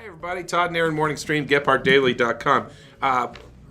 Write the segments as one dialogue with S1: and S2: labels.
S1: Hi, everybody. Todd Erin morning stream, GetPartDaily.com.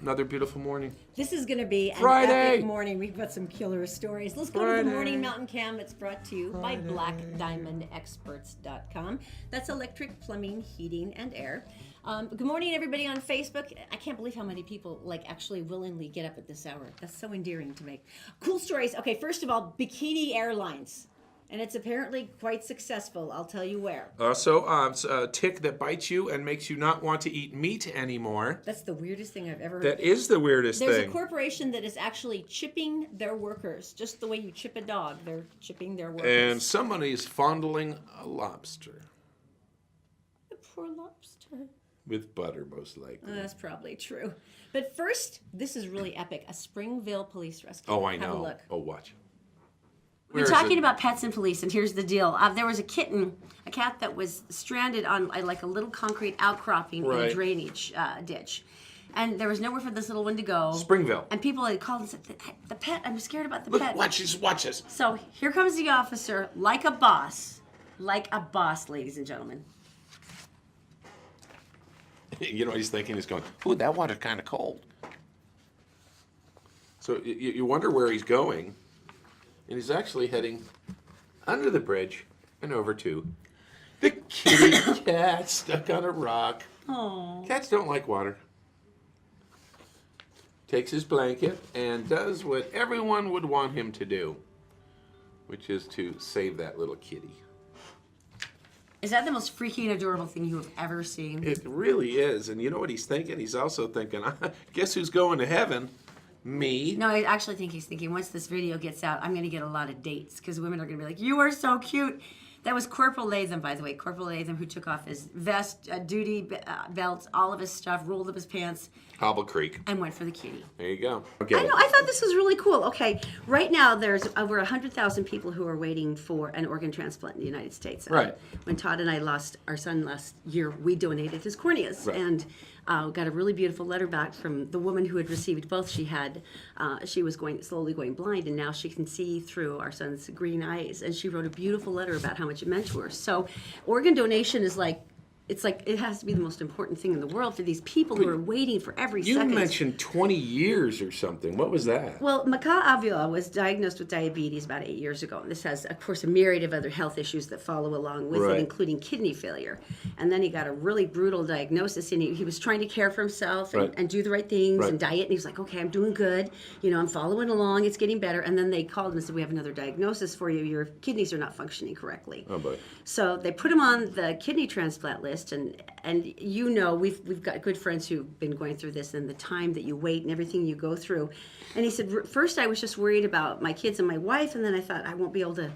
S1: Another beautiful morning.
S2: This is going to be an
S1: Friday.
S2: epic morning. We've got some killer stories. Let's go to the Morning Mountain Cam. It's brought to you by BlackDiamondExperts.com. That's electric, plumbing, heating, and air. Good morning, everybody on Facebook. I can't believe how many people actually willingly get up at this hour. That's so endearing to me. Cool stories. Okay, first of all, Bikini Airlines. And it's apparently quite successful. I'll tell you where.
S1: Also, it's a tick that bites you and makes you not want to eat meat anymore.
S2: That's the weirdest thing I've ever heard.
S1: That is the weirdest
S2: There's
S1: thing.
S2: a corporation that is actually chipping their workers. Just the way you chip a dog, they're chipping their workers.
S1: And somebody's fondling a lobster.
S2: The poor lobster.
S1: With butter, most likely.
S2: That's probably true. But first, this is really epic. A Springville police rescue.
S1: Oh, I know.
S2: Have a look.
S1: Oh, watch.
S2: We're talking about pets and police, and here's the deal. There was a cat that was stranded on like a little concrete outcropping in a drainage ditch. And there was nowhere for this little one to go.
S1: Springville.
S2: And people had called and said, the pet, I'm scared about the pet.
S1: Watch this.
S2: So here comes the officer, like a boss, ladies and gentlemen.
S1: You know what he's thinking? He's going, ooh, that water's kind of cold. So you wonder where he's going. And he's actually heading under the bridge and over to the kitty cat stuck on a rock.
S2: Oh.
S1: Cats don't like water. Takes his blanket and does what everyone would want him to do, which is to save that little kitty.
S2: Is that the most freaky and adorable thing you have ever seen?
S1: It really is. And you know what he's thinking? He's also thinking, guess who's going to heaven? Me.
S2: No, I actually think he's thinking, once this video gets out, I'm going to get a lot of dates because women are going to be like, you are so cute. That was Corporal Latham, by the way. Corporal Latham, who took off his vest, duty belts, all of his stuff, rolled up his pants.
S1: Hobble Creek.
S2: And went for the kitty.
S1: There you go. Okay.
S2: I know. I thought this was really cool. Okay, right now there's over 100,000 people who are waiting for an organ transplant in the United States.
S1: Right.
S2: When Todd and I lost our son last year, we donated his corneas.
S1: Right.
S2: And got a really beautiful letter back from the woman who had received both. She was slowly going blind, and now she can see through our son's green eyes. And she wrote a beautiful letter about how much it meant to her. So organ donation is it has to be the most important thing in the world for these people who are waiting for every second.
S1: You mentioned 20 years or something. What was that?
S2: Well, Maka Avila was diagnosed with diabetes about 8 years ago. And this has, of course, a myriad of other health issues that follow along with it, including kidney failure. And then he got a really brutal diagnosis, and he was trying to care for himself and do the right things and diet. And he was like, okay, I'm doing good. I'm following along. It's getting better. And then they called and said, we have another diagnosis for you. Your kidneys are not functioning correctly.
S1: Oh, boy.
S2: So they put him on the kidney transplant list, and we've got good friends who've been going through this and the time that you wait and everything you go through. And he said, first I was just worried about my kids and my wife, and then I thought I won't be able to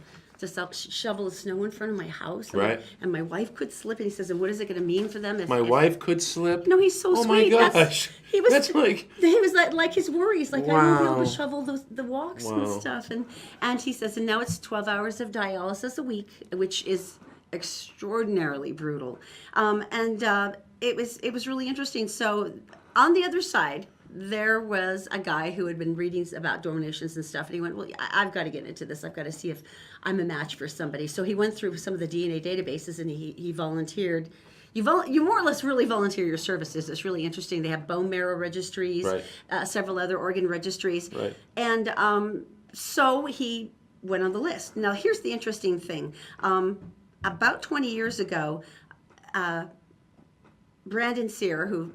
S2: shovel the snow in front of my house. And my wife could slip. And he says, and what is it going to mean for them if...
S1: My wife could slip?
S2: No, he's so sweet.
S1: Oh, my gosh. He was like
S2: his worries. Like,
S1: wow.
S2: I won't be able to shovel the walks and stuff. And he says, and now it's 12 hours of dialysis a week, which is extraordinarily brutal. It was really interesting. So on the other side, there was a guy who had been reading about donations and stuff, and he went, well, I've got to get into this. I've got to see if I'm a match for somebody. So he went through some of the DNA databases, and he volunteered. You more or less really volunteer your services. It's really interesting. They have bone marrow registries, several other organ registries.
S1: Right.
S2: And so he went on the list. Now, here's the interesting thing. About 20 years ago, Brandon Sear, who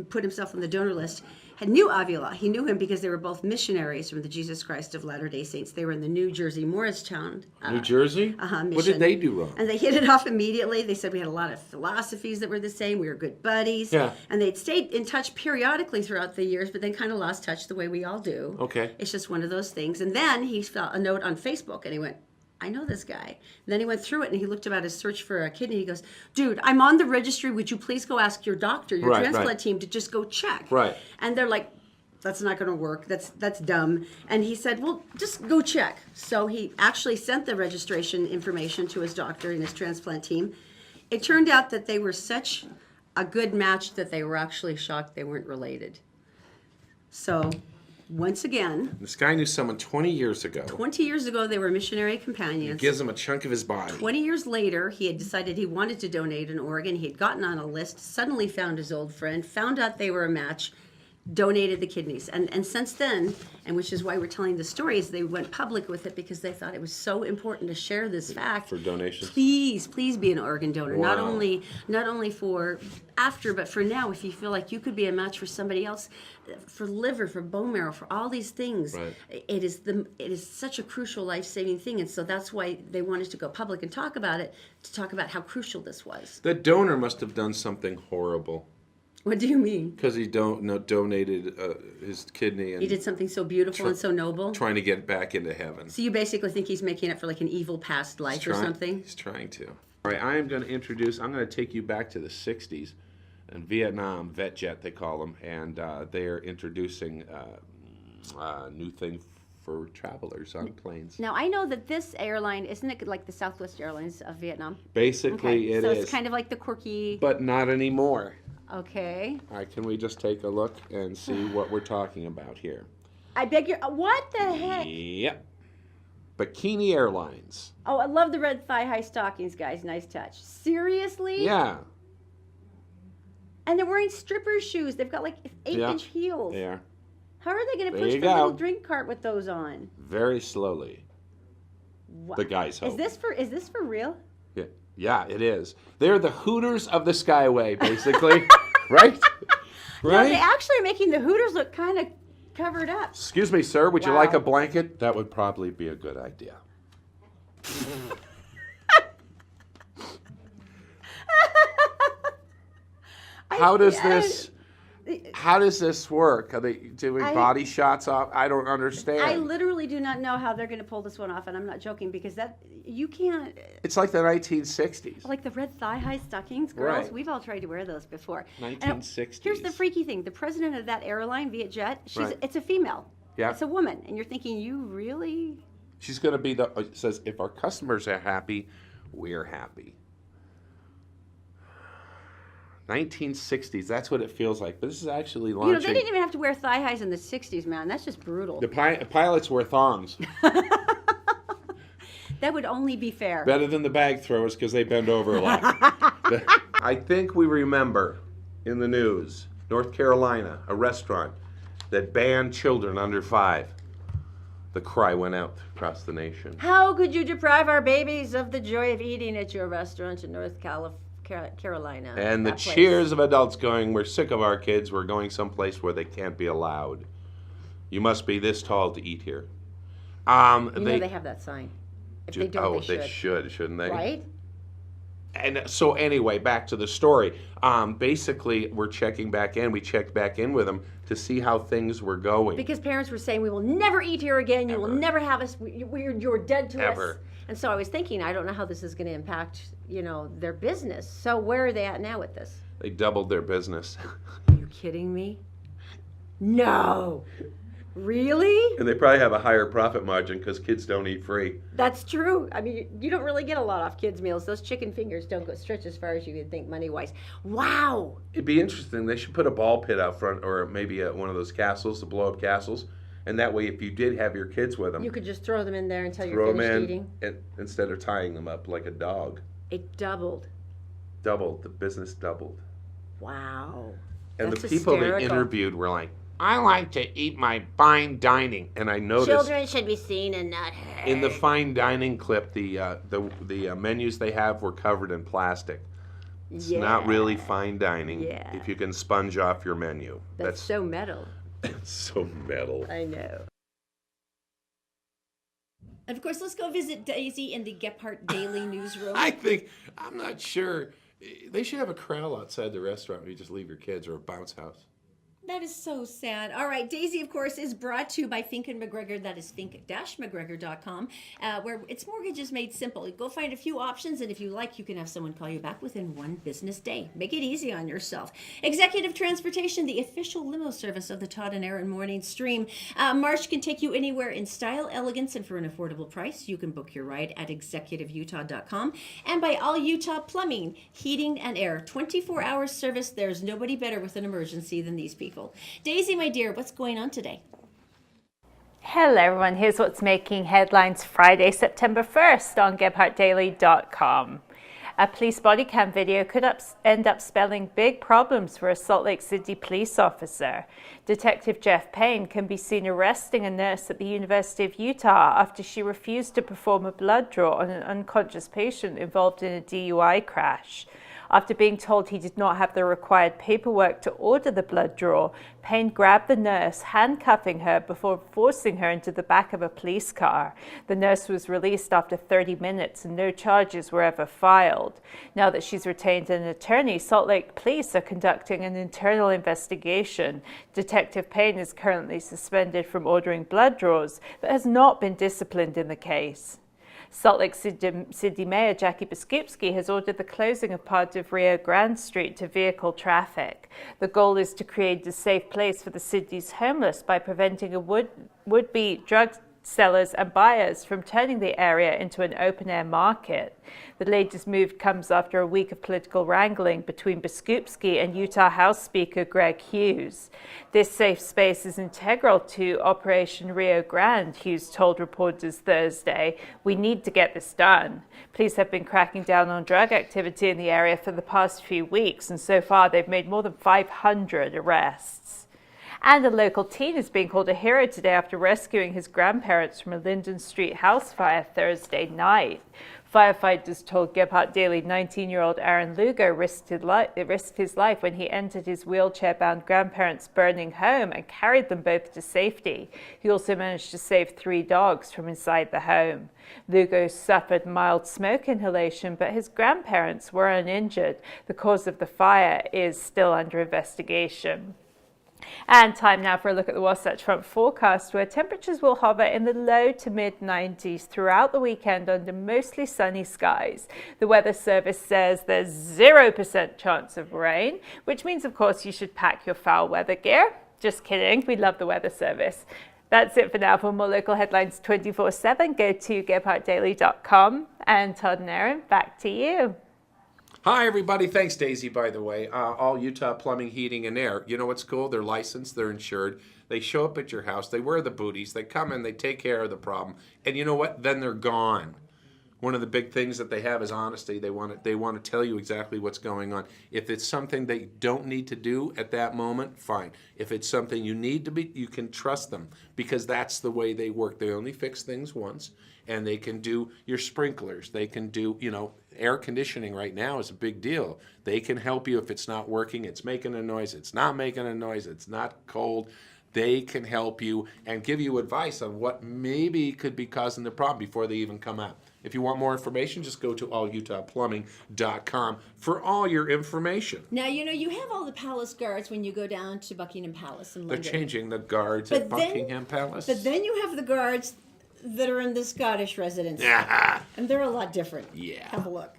S2: put himself on the donor list, knew Avila. He knew him because they were both missionaries from the Jesus Christ of Latter-day Saints. They were in the New Jersey Morristown.
S1: New Jersey?
S2: Mission.
S1: What did they do wrong?
S2: And they hit it off immediately. They said we had a lot of philosophies that were the same. We were good buddies.
S1: Yeah.
S2: And they'd stayed in touch periodically throughout the years, but then kind of lost touch the way we all do.
S1: Okay.
S2: It's just one of those things. And then he found a note on Facebook, and he went, I know this guy. And then he went through it, and he looked about his search for a kidney. He goes, dude, I'm on the registry. Would you please go ask your doctor, your transplant team, to just go check?
S1: Right.
S2: And they're like, that's not going to work. That's dumb. And he said, well, just go check. So he actually sent the registration information to his doctor and his transplant team. It turned out that they were such a good match that they were actually shocked they weren't related. So once again,
S1: This guy knew someone 20 years ago.
S2: 20 years ago, they were missionary
S1: He
S2: companions.
S1: gives him a chunk of his body.
S2: 20 years later, he had decided he wanted to donate an organ. He had gotten on a list, suddenly found his old friend, found out they were a match, donated the kidneys. And since then, and which is why we're telling the story, is they went public with it because they thought it was so important to share this fact.
S1: For donations?
S2: Please be an organ donor.
S1: Wow.
S2: Not only for after, but for now, if you feel like you could be a match for somebody else, for liver, for bone marrow, for all these things.
S1: Right.
S2: It is such a crucial life-saving thing, and so that's why they wanted to go public and talk about it, to talk about how crucial this was.
S1: The donor must have done something horrible.
S2: What do you mean?
S1: Because he donated his kidney and
S2: He did something so beautiful and so noble.
S1: trying to get back into heaven.
S2: So you basically think he's making it for like an evil past life or something?
S1: He's trying to. All right, I'm going to take you back to the 60s. In Vietnam, VetJet they call them, and they're introducing a new thing for travelers on planes.
S3: Now, I know that this airline, isn't it like the Southwest Airlines of Vietnam?
S1: Basically, it
S3: so
S1: is.
S3: it's kind of like the quirky...
S1: But not anymore.
S3: Okay.
S1: All right, can we just take a look and see what we're talking about here?
S3: I beg your... What the heck?
S1: Yep. Bikini Airlines.
S3: Oh, I love the red thigh-high stockings, guys. Nice touch. Seriously?
S1: Yeah.
S3: And they're wearing stripper shoes. They've got like 8-inch heels.
S1: They are.
S3: How are they going to
S1: There
S3: push
S1: you
S3: the
S1: go.
S3: little drink cart with those on?
S1: Very slowly.
S3: What?
S1: The guys hope.
S3: Is this for real?
S1: Yeah, it is. They're the Hooters of the Skyway, basically. Right?
S3: No,
S1: Right?
S3: they actually are making the Hooters look kind of covered up.
S1: Excuse me, sir, would you
S3: Wow.
S1: like a blanket? That would probably be a good idea. How does this work? Are they doing body shots off? I don't understand.
S3: I literally do not know how they're going to pull this one off, and I'm not joking because you can't.
S1: It's like the 1960s.
S3: Like the red thigh-high stockings, girls.
S1: Right.
S3: we've all tried to wear those before.
S1: 1960s.
S3: Here's the freaky thing: the president of that airline, VietJet,
S1: Right.
S3: it's a female.
S1: Yeah.
S3: It's a woman, and you're thinking, you really?
S1: She's going to be it says, if our customers are happy, we're happy. 1960s, that's what it feels like. But this is actually launching.
S3: You know, they didn't even have to wear thigh highs in the '60s, man. That's just brutal.
S1: The pilots wear thongs.
S3: That would only be fair.
S1: Better than the bag throwers because they bend over a lot. I think we remember in the news, North Carolina, a restaurant that banned children under 5. The cry went out across the nation.
S3: How could you deprive our babies of the joy of eating at your restaurant in North Carolina?
S1: And the
S3: That place.
S1: cheers of adults going, we're sick of our kids, we're going someplace where they can't be allowed. You must be this tall to eat here.
S3: You know they have that sign. If they don't,
S1: they should, shouldn't they?
S3: Right?
S1: And so anyway, back to the story. Basically, we're checking back in. We checked back in with them to see how things were going.
S3: Because parents were saying, we will never eat here again. You will
S1: Ever.
S3: never have us. You're dead to
S1: Ever.
S3: us. And so I was thinking, I don't know how this is going to impact, their business. So where are they at now with this?
S1: They doubled their business.
S3: Are you kidding me? No. Really?
S1: And they probably have a higher profit margin because kids don't eat free.
S3: That's true. I mean, you don't really get a lot off kids' meals. Those chicken fingers don't go stretch as far as you would think money-wise. Wow.
S1: It'd be interesting. They should put a ball pit out front or maybe one of those castles, the blow-up castles. And that way, if you did have your kids with them,
S3: You could just throw them in there until
S1: throw
S3: you're
S1: them
S3: finished
S1: in
S3: eating.
S1: instead of tying them up like a dog.
S3: It doubled.
S1: Doubled. The business doubled.
S3: Wow.
S1: And
S3: That's
S1: the people they
S3: hysterical.
S1: interviewed were like, I like to eat my fine dining. And I noticed
S3: Children should be seen and not heard.
S1: in the fine dining clip, the menus they have were covered in plastic. It's not really fine dining
S3: Yeah.
S1: if you can sponge off your menu.
S3: That's so metal.
S1: It's so metal.
S3: I know.
S2: And of course, let's go visit Daisy in the Gephardt Daily newsroom.
S1: I'm not sure. They should have a corral outside the restaurant where you just leave your kids, or a bounce house.
S2: That is so sad. All right, Daisy, of course, is brought to you by Fink and McGregor. That is fink-mcgregor.com, where it's mortgages made simple. Go find a few options, and if you like, you can have someone call you back within one business day. Make it easy on yourself. Executive Transportation, the official limo service of the Todd and Erin Morning Stream. Marsh can take you anywhere in style, elegance, and for an affordable price. You can book your ride at executiveutah.com. And by All Utah Plumbing, Heating, and Air. 24-hour service. There's nobody better with an emergency than these people. Daisy, my dear, what's going on today?
S4: Hello everyone, here's what's making headlines Friday, September 1st on GebhardtDaily.com. A police body cam video could end up spelling big problems for a Salt Lake City police officer. Detective Jeff Payne can be seen arresting a nurse at the University of Utah after she refused to perform a blood draw on an unconscious patient involved in a DUI crash. After being told he did not have the required paperwork to order the blood draw, Payne grabbed the nurse, handcuffing her before forcing her into the back of a police car. The nurse was released after 30 minutes and no charges were ever filed. Now that she's retained an attorney, Salt Lake police are conducting an internal investigation. Detective Payne is currently suspended from ordering blood draws, but has not been disciplined in the case. Salt Lake City Mayor Jackie Biskupski has ordered the closing of part of Rio Grande Street to vehicle traffic. The goal is to create a safe place for the city's homeless by preventing would-be drug sellers and buyers from turning the area into an open-air market. The latest move comes after a week of political wrangling between Biskupski and Utah House Speaker Greg Hughes. This safe space is integral to Operation Rio Grande, Hughes told reporters Thursday. We need to get this done. Police have been cracking down on drug activity in the area for the past few weeks, and so far they've made more than 500 arrests. And a local teen is being called a hero today after rescuing his grandparents from a Linden Street house fire Thursday night. Firefighters told Gebhardt Daily 19-year-old Aaron Lugo risked his life when he entered his wheelchair-bound grandparents' burning home and carried them both to safety. He also managed to save 3 dogs from inside the home. Lugo suffered mild smoke inhalation, but his grandparents were uninjured. The cause of the fire is still under investigation. And time now for a look at the Wasatch Front forecast, where temperatures will hover in the low to mid-90s throughout the weekend under mostly sunny skies. The Weather Service says there's 0% chance of rain, which means, of course, you should pack your foul weather gear. Just kidding, we love the Weather Service. That's it for now. For more local headlines 24/7, go to GebhardtDaily.com. And Todd Erin, back to you.
S1: Hi, everybody. Thanks, Daisy, by the way. All Utah Plumbing, Heating, and Air. You know what's cool? They're licensed. They're insured. They show up at your house. They wear the booties. They come in. They take care of the problem. And you know what? Then they're gone. One of the big things that they have is honesty. They want to tell you exactly what's going on. If it's something they don't need to do at that moment, fine. If it's something you need to be, you can trust them because that's the way they work. They only fix things once, and they can do your sprinklers. They can do, air conditioning right now is a big deal. They can help you if it's not working, it's making a noise, it's not making a noise, it's not cold. They can help you and give you advice on what maybe could be causing the problem before they even come out. If you want more information, just go to allutahplumbing.com for all your information.
S3: Now, you have all the palace guards when you go down to Buckingham Palace in London.
S1: They're changing the guards at Buckingham Palace.
S3: But then you have the guards that are in the Scottish residence. And they're a lot different.
S1: Yeah.
S3: Have a look.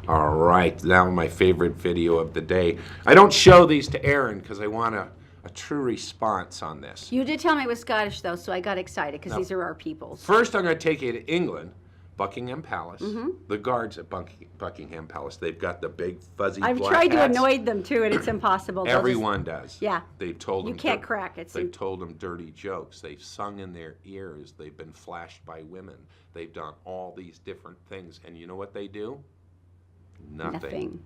S1: All right, now my favorite video of the day. I don't show these to Erin because I want a true response on this.
S3: You did tell me it was Scottish, though, so I got excited because these are our peoples.
S1: First, I'm going to take you to England, Buckingham Palace. The guards at Buckingham Palace, they've got the big fuzzy black
S3: I've tried
S1: hats.
S3: to annoy them, too, and it's impossible.
S1: Everyone does.
S3: Yeah.
S1: They've told them.
S3: You can't crack it.
S1: They've told them dirty jokes. They've sung in their ears. They've been flashed by women. They've done all these different things. And you know what they do? Nothing.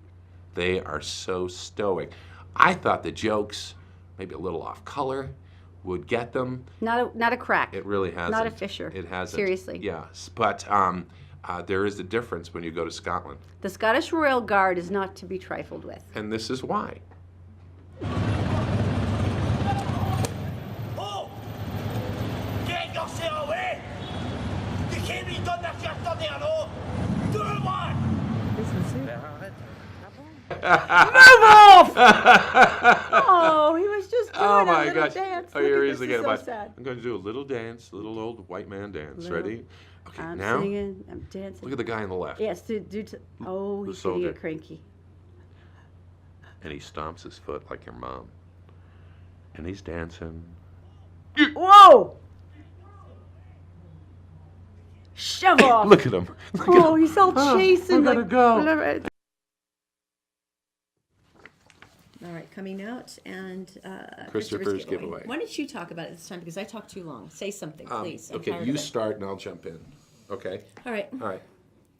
S1: They are so stoic. I thought the jokes, maybe a little off color, would get them.
S3: Not a crack.
S1: It really hasn't.
S3: Not a fissure.
S1: It hasn't.
S3: Seriously.
S1: Yes, but there is a difference when you go to Scotland.
S3: The Scottish Royal Guard is not to be trifled with.
S1: And this is why.
S5: Oh! Get yourself away! You can't be done if you're done there, no! Do it, man!
S3: Oh, he was just doing
S1: Oh my
S3: a little
S1: gosh.
S3: dance.
S1: Oh,
S3: Look
S1: here
S3: at
S1: he is
S3: this,
S1: again.
S3: it's so sad.
S1: I'm going to do a little dance, a little old white man dance.
S3: Little.
S1: Ready? Okay,
S3: I'm
S1: now
S3: singing, I'm dancing.
S1: look at the guy on the left.
S3: Yes, oh, he's going to
S1: soldier.
S3: get cranky.
S1: And he stomps his foot like your mom. And he's dancing.
S3: Whoa! Shove off!
S1: Look at him. Look at
S3: Oh,
S1: him.
S3: he's all chasing.
S1: I gotta go.
S3: All All right, coming out and
S1: Christopher's giveaway.
S3: Why don't you talk about it this time because I talk too long. Say something, please. I'm
S1: Okay,
S3: tired
S1: you
S3: of it.
S1: start and I'll jump in. Okay.
S3: All right,
S1: All right.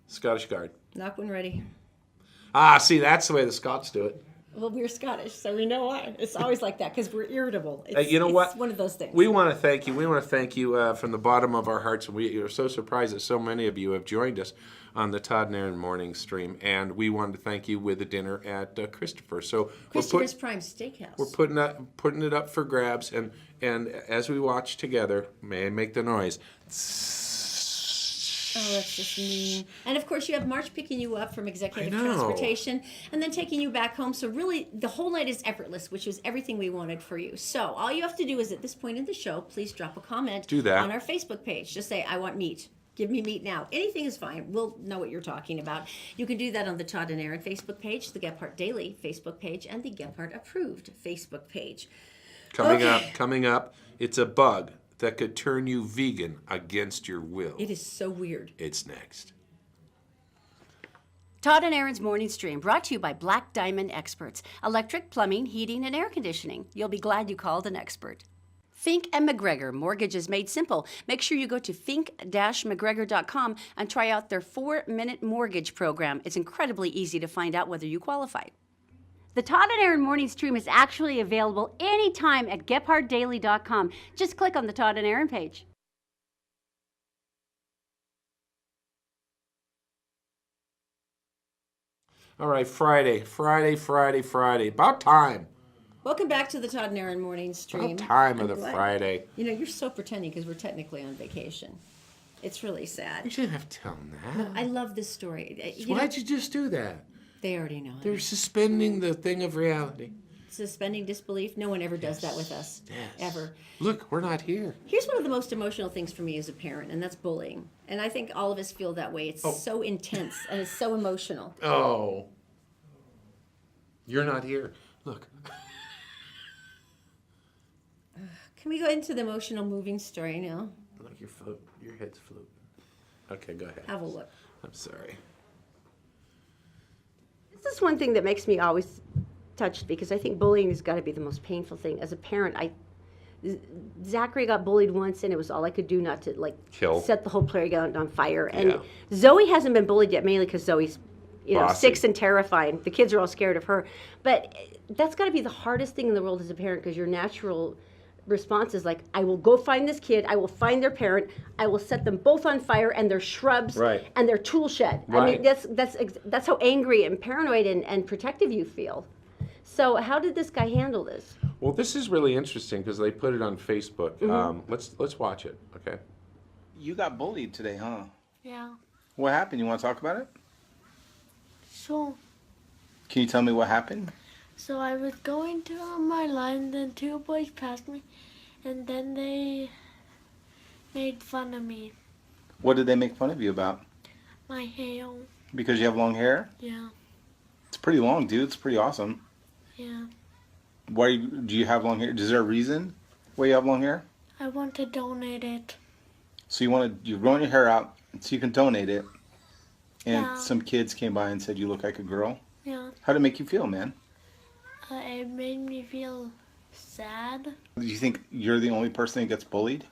S1: Scottish Guard.
S3: knock when ready.
S1: Ah, see, that's the way the Scots do it.
S3: Well, we're Scottish, so we know why. It's always like that because we're irritable.
S1: You know what?
S3: It's one of those things.
S1: We want to thank you. We want to thank you from the bottom of our hearts. We are so surprised that so many of you have joined us on the Todd and Erin morning stream, and we wanted to thank you with a dinner at Christopher. So
S3: Christopher's Prime Steakhouse.
S1: we're putting it up for grabs, and as we watch together, may I make the noise.
S3: Oh, that's just mean. And of course, you have March picking you up from executive
S1: I know.
S3: transportation and then taking you back home. So really, the whole night is effortless, which is everything we wanted for you. So all you have to do is at this point in the show, please drop a comment
S1: Do that.
S3: on our Facebook page. Just say, I want meat. Give me meat now. Anything is fine. We'll know what you're talking about. You can do that on the Todd and Erin Facebook page, the Gephardt Daily Facebook page, and the Gephardt Approved Facebook page.
S1: Coming up, it's a bug that could turn you vegan against your will.
S3: It is so weird.
S1: It's next.
S2: Todd and Erin's Morning Stream, brought to you by Black Diamond Experts. Electric, plumbing, heating, and air conditioning. You'll be glad you called an expert. Fink and McGregor, mortgages made simple. Make sure you go to fink-mcgregor.com and try out their 4-minute mortgage program. It's incredibly easy to find out whether you qualify. The Todd and Erin Morning Stream is actually available anytime at GephardtDaily.com. Just click on the Todd and Erin page.
S1: All right, Friday. About time.
S3: Welcome back to the Todd and Erin Morning Stream.
S1: About time of
S3: I'm
S1: the
S3: glad.
S1: Friday.
S3: You know, you're so pretending because we're technically on vacation. It's really sad.
S1: You shouldn't have to tell them that.
S3: I love this story. You know,
S1: Why'd you just do that?
S3: they already know.
S1: They're suspending the thing of reality.
S3: Suspending disbelief. No one ever does that with us.
S1: Yes.
S3: Ever.
S1: Look, we're not here.
S3: Here's one of the most emotional things for me as a parent, and that's bullying. And I think all of us feel that way. It's so intense and it's so emotional.
S1: Oh. You're not here. Look.
S3: Can we go into the emotional moving story now?
S1: Look, your head's floating. Okay, go ahead.
S3: Have a look.
S1: I'm sorry.
S2: This is one thing that makes me always touched because I think bullying has got to be the most painful thing. As a parent, Zachary got bullied once, and it was all I could do not to
S1: Kill.
S2: set the whole playground on fire. And
S1: Yeah.
S2: Zoe hasn't been bullied yet, mainly because Zoe's
S1: Bossy.
S2: 6 and terrified. The kids are all scared of her. But that's got to be the hardest thing in the world as a parent because your natural response is like, I will go find this kid, I will find their parent, I will set them both on fire and their shrubs
S1: Right.
S2: and their tool shed. I
S1: Right.
S2: mean, that's how angry and paranoid and protective you feel. So how did this guy handle this?
S1: Well, this is really interesting because they put it on Facebook. Let's watch it, okay?
S6: You got bullied today, huh?
S7: Yeah.
S6: What happened? You want to talk about it?
S7: So
S6: Can you tell me what happened?
S7: I was going to my line, then 2 boys passed me, and then they made fun of me.
S6: What did they make fun of you about?
S7: My hair.
S6: Because you have long hair?
S7: Yeah.
S6: It's pretty long, dude. It's pretty awesome.
S7: Yeah.
S6: Why do you have long hair? Is there a reason why you have long hair?
S7: I want to donate it.
S6: So you're growing your hair out so you can donate it. And
S7: Yeah.
S6: some kids came by and said you look like a girl.
S7: Yeah.
S6: How did it make you feel, man?
S7: It made me feel sad.
S6: Do you think you're the only person that gets bullied?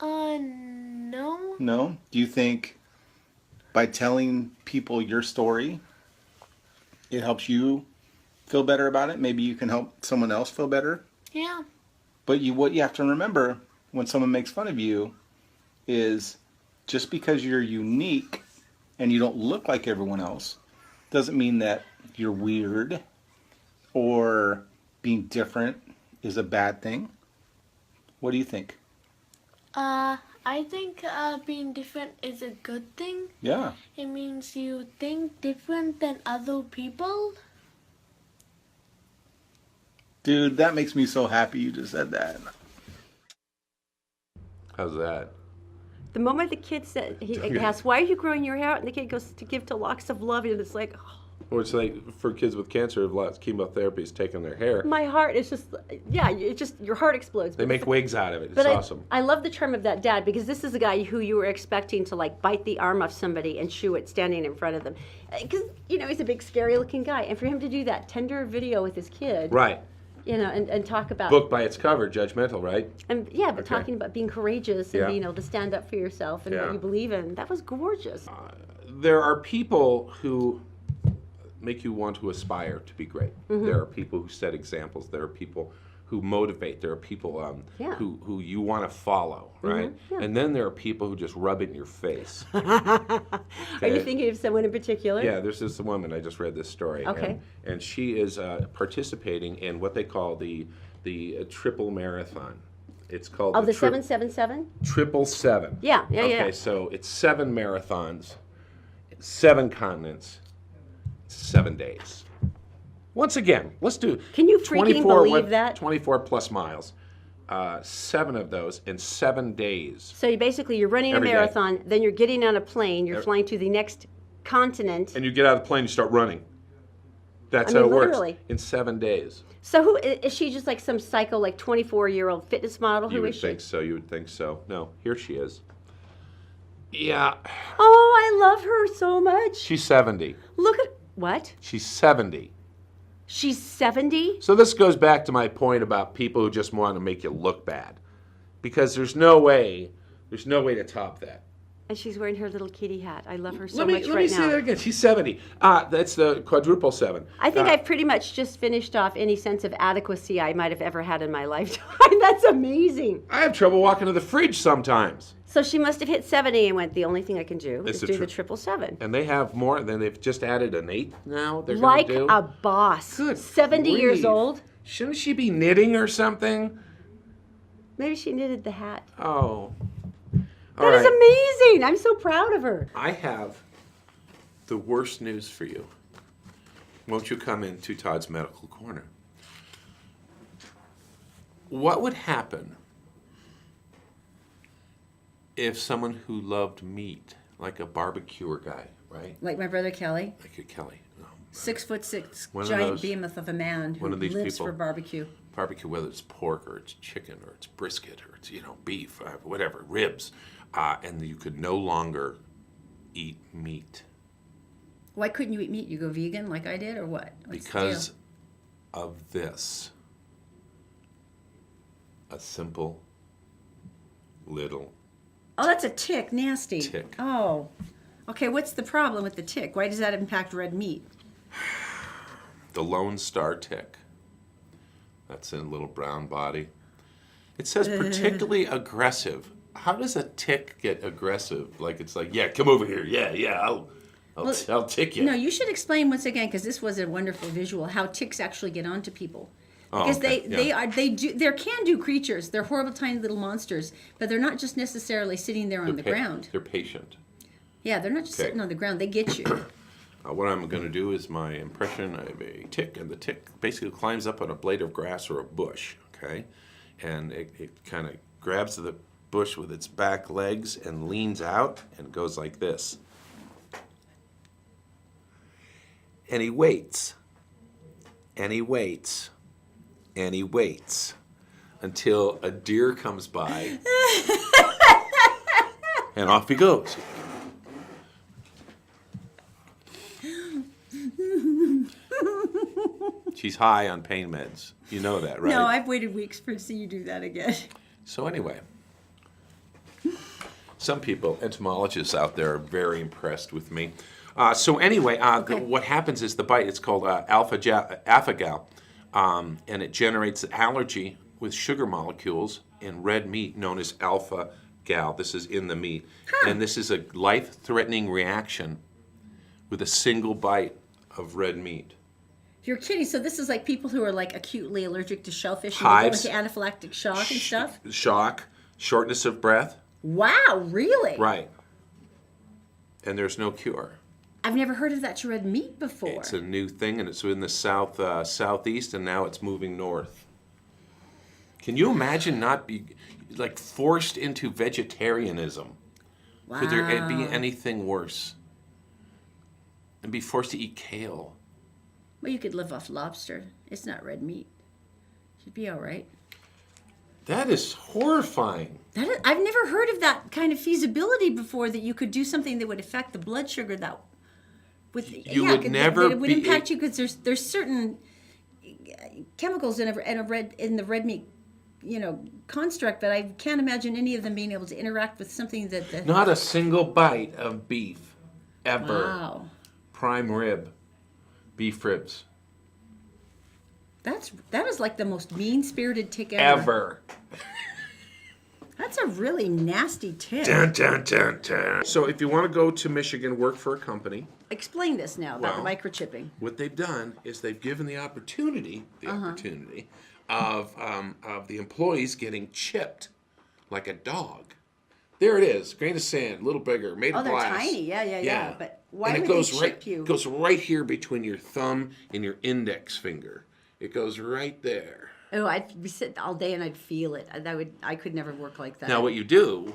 S7: No.
S6: No? Do you think by telling people your story, it helps you feel better about it? Maybe you can help someone else feel better?
S7: Yeah.
S6: But what you have to remember when someone makes fun of you is just because you're unique and you don't look like everyone else doesn't mean that you're weird or being different is a bad thing. What do you think?
S7: I think being different is a good thing.
S6: Yeah.
S7: It means you think different than other people.
S6: Dude, that makes me so happy you just said that.
S1: How's that?
S2: The moment the kid said, he asked, why are you growing your hair out? And the kid goes, to give to locks of love. And it's like, oh,
S1: Or it's like for kids with cancer, lots of chemotherapy is taking their hair.
S8: My heart is just, yeah, it just, your heart explodes.
S1: They make wigs out of it. It's
S8: But
S1: awesome.
S8: I love the term of that dad, because this is a guy who you were expecting to like bite the arm off somebody and chew it standing in front of them. Because, you know, he's a big scary looking guy. And for him to do that tender video with his kid,
S1: Right.
S8: you know, and talk about,
S1: Book by its cover, judgmental, right?
S8: and yeah, but
S1: Okay.
S8: talking about being courageous and
S1: Yeah.
S8: being able to stand up for yourself and
S1: Yeah.
S8: what you believe in, that was gorgeous.
S1: There are people who make you want to aspire to be great.
S8: Mm-hmm.
S1: There are people who set examples. There are people who motivate. There are people
S8: Yeah.
S1: who you want to follow, right?
S8: Yeah.
S1: And then there are people who just rub it in your face.
S8: Are you thinking of someone in particular?
S1: Yeah, there's this woman, I just read this story.
S8: Okay.
S1: And she is participating in what they call the triple marathon. It's called
S8: Oh, the
S1: tri-
S8: 777?
S1: 777.
S8: Yeah.
S1: Okay, so it's 7 marathons, 7 continents, 7 days. Once again, let's do.
S8: Can you freaking believe that?
S1: 24 plus miles, 7 of those in 7 days.
S8: So you basically, you're running
S1: Every
S8: a
S1: day.
S8: marathon, then you're getting on a plane, you're flying to the next continent.
S1: And you get out of the plane, you start running. That's
S8: I
S1: how
S8: mean,
S1: it works.
S8: literally.
S1: In 7 days.
S8: So who is she? Just like some psycho, like 24-year-old fitness model?
S1: You
S8: Who
S1: would
S8: is she?
S1: think so. You would think so. No, here she is. Yeah,
S8: Oh, I love her so much.
S1: she's 70.
S8: Look at what?
S1: She's 70.
S8: She's 70.
S1: So this goes back to my point about people who just want to make you look bad, because there's no way to top that.
S8: And she's wearing her little kitty hat. I love her so
S1: let
S8: much
S1: me
S8: right
S1: say
S8: now.
S1: that again. She's 70. That's the quadruple 7.
S8: I think I've pretty much just finished off any sense of adequacy I might have ever had in my lifetime. That's amazing.
S1: I have trouble walking to the fridge sometimes.
S8: So she must have hit 70 and went, the only thing I can do
S1: It's
S8: is
S1: a
S8: do the 777.
S1: And they have more. Then they've just added an 8 now. They're
S8: Like
S1: gonna do.
S8: a boss.
S1: Good
S8: 70 years
S1: grief.
S8: old.
S1: Shouldn't she be knitting or something?
S8: Maybe she knitted the hat.
S1: Oh.
S8: That is amazing. I'm so proud of her.
S1: I have the worst news for you. Won't you come into Todd's Medical Corner? What would happen if someone who loved meat, like a barbecuer guy, right?
S3: Like my brother Kelly,
S1: Like your Kelly.
S3: 6'6",
S1: One of
S3: giant
S1: those-
S3: behemoth of a man who
S1: one of these
S3: lives
S1: people.
S3: for barbecue.
S1: Barbecue, whether it's pork or it's chicken or it's brisket or it's, beef, whatever, ribs. And you could no longer eat meat.
S3: Why couldn't you eat meat? You go vegan like I did, or what? What's the
S1: Because
S3: deal?
S1: of this. A simple little
S3: Oh, that's a tick. Nasty.
S1: Tick.
S3: Oh. Okay, what's the problem with the tick? Why does that impact red meat?
S1: the Lone Star tick. That's in a little brown body. It says particularly aggressive. How does a tick get aggressive? Like it's like, yeah, come over here. Yeah, I'll tick you.
S3: No, you should explain once again, because this was a wonderful visual, how ticks actually get onto people.
S1: Oh,
S3: Because
S1: okay,
S3: they're can-do creatures. They're horrible, tiny little monsters, but they're not just necessarily sitting there on the ground.
S1: They're patient.
S3: Yeah, they're not just
S1: Okay.
S3: sitting on the ground. They get you.
S1: What I'm going to do is my impression of a tick, and the tick basically climbs up on a blade of grass or a bush, okay? And it kind of grabs the bush with its back legs and leans out and goes like this. And he waits, and he waits, and he waits until a deer comes by, and off he goes. She's high on pain meds. You know that, right?
S3: No, I've waited weeks to see you do that again.
S1: So anyway, some people, entomologists out there, are very impressed with me. So anyway, what happens is the bite, it's called alpha-gal, and it generates an allergy with sugar molecules in red meat known as alpha-gal. This is in the meat. And this is a life-threatening reaction with a single bite of red meat.
S3: You're kidding. So this is like people who are like acutely allergic to shellfish
S1: Hives.
S3: and they go into anaphylactic shock and stuff?
S1: Shock, shortness of breath.
S3: Wow, really?
S1: Right. And there's no cure.
S3: I've never heard of that to red meat before.
S1: It's a new thing, and it's in the southeast, and now it's moving north. Can you imagine not be like forced into vegetarianism?
S3: Wow.
S1: Could there be anything worse? and be forced to eat kale.
S3: Well, you could live off lobster. It's not red meat. Should be all right.
S1: That is horrifying.
S3: I've never heard of that kind of feasibility before, that you could do something that would affect the blood sugar that would it would impact you, because there's certain chemicals in the red meat, construct, but I can't imagine any of them being able to interact with something that
S1: Not a single bite of beef ever.
S3: Wow.
S1: Prime rib, beef ribs.
S3: That is like the most mean-spirited tick ever. That's a really nasty tick.
S1: Dun, dun, dun, dun. So if you want to go to Michigan, work for a company,
S3: Explain this now about the microchipping.
S1: what they've done is they've given the opportunity of the employees getting chipped like a dog. There it is, grain of sand, a little bigger, made of
S3: They're
S1: glass.
S3: tiny. Yeah. But why
S1: and
S3: would
S1: it goes
S3: they
S1: right,
S3: chip you?
S1: It goes right here between your thumb and your index finger. It goes right there.
S3: Oh, I'd be sitting all day and I'd feel it. I could never work like that.
S1: Now, what you do,